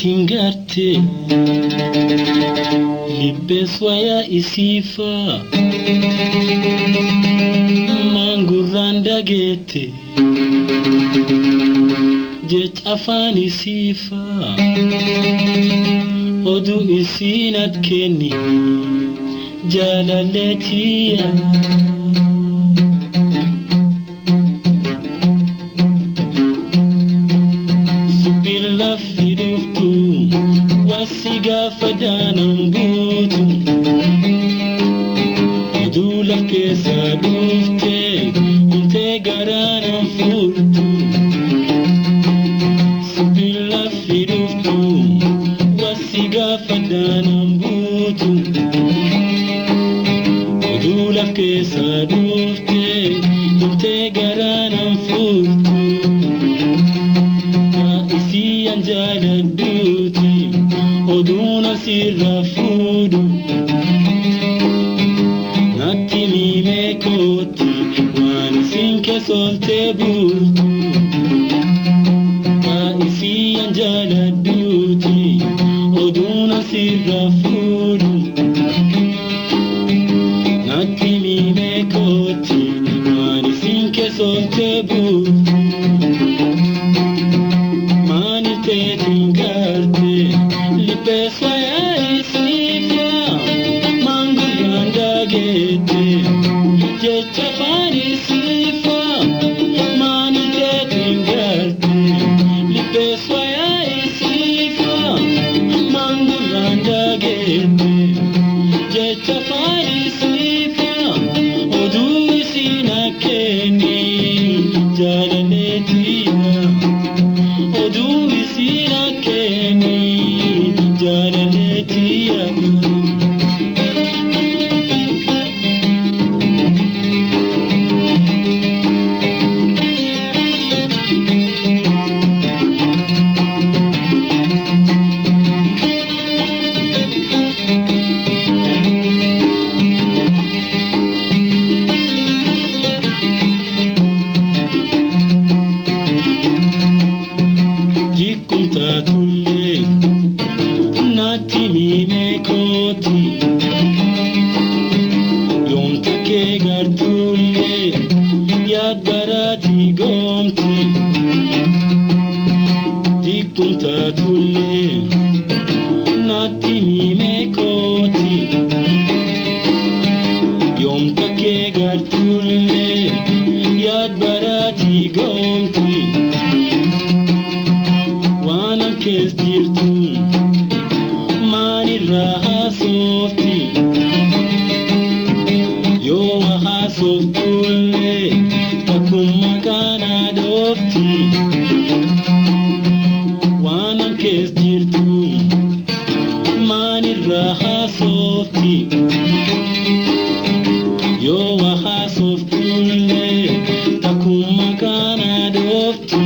tingarte libeswaya isifa manguranda gete jet afani sifa odu isinat keni jalaletia subilla firuftu wasiga fadanam butu odu lakesa dufte inte garanam furtu subilla firuftu wasiga fadanam butu odu lakesa dufte inte garanam furtu Anjala duti oduna sirra fudu natti mi mekoti wan sinke solte bultu isi anjala duti oduna sirra fudu natti mi mekoti wan sinke solte bultu tingarte libeswaya isifa manguranda gete jechafani sifa manite tingarte libeswaya isifa manguranda gete jechafani sifa odu isina keni jalanetia odu isina keni jalaletia Tulle nati mi mekoti yonta ke gartulle yad barati gomti dikunta tulle nati mi mekoti yonta ke gartulle yad barati gomti kestirtu mani raha softi yo waha softulle takum makana dofti wana kestirtu mani raha softi yo waha softulle takum makana dofti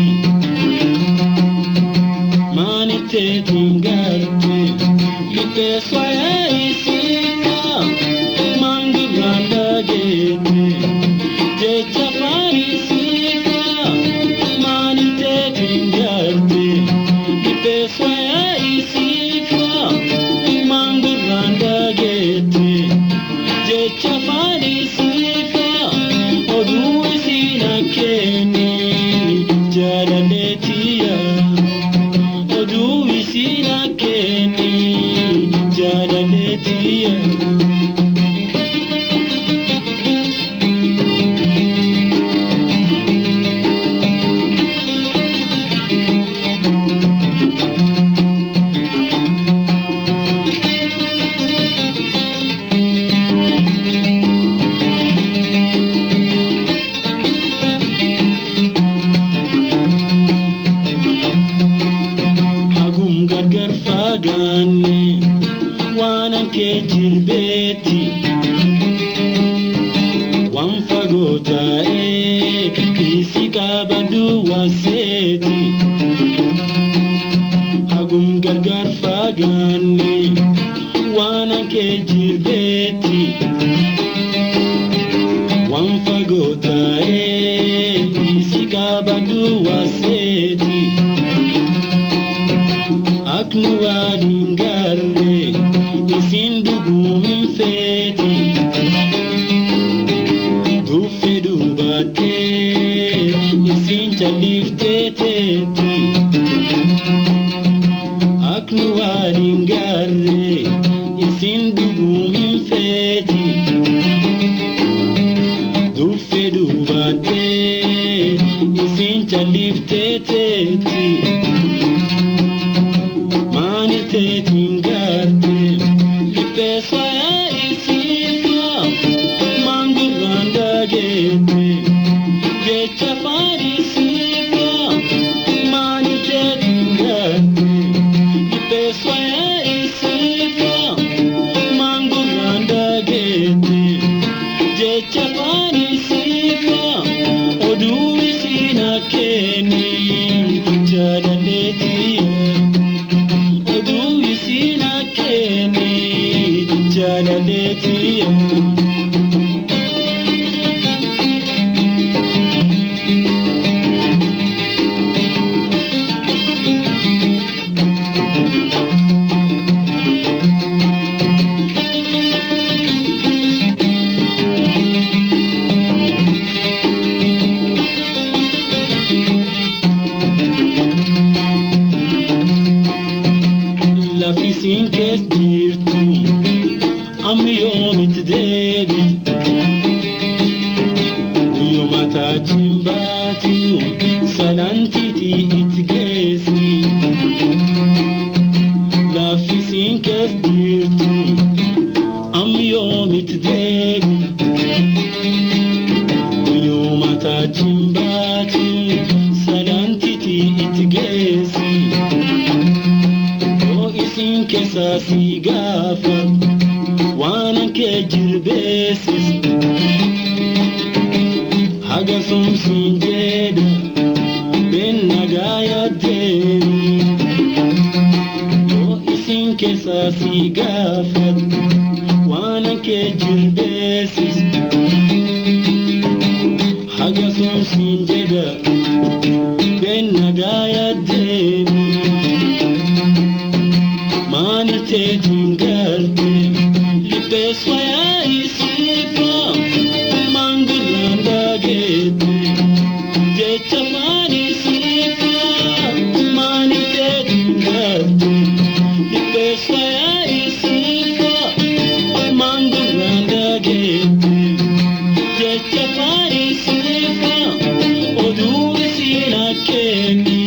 tingarte libeswaya isifa manguranda gete jechafani sifa manite tingarte libeswaya isifa manguranda gete jechafani sifa odu isina keni jalaletia odu isina keni jalaletia gargar fagane wana ke jirbeti wan fagota isika badu waseti hagum gargar fagane wana ke jirbeti wan fagota isika badu waseti aknu Pessoa isifa manguranda gete jecha parisifa manite dingate pessoa isifa manguranda gete jecha parisifa odu isina keni jadaleti odu isina keni jadaleti La fisin kes dirtu am yomit dedi yomata chimbatu salantiti itgesi la fisin kes dirtu am yomit dedi yomata chimbatu salantiti itgesi isin kesasi gafa wana kejir besis haga sumsin jeda ben nagaya deni isin kesasi gafa wana kejir besis haga sumsin jeda ben nagaya deni manite dingarte li pessoa isifa manguranda gete jecha parisifa manite dingarte li pessoa isifa manguranda gete jecha parisifa odu isina keni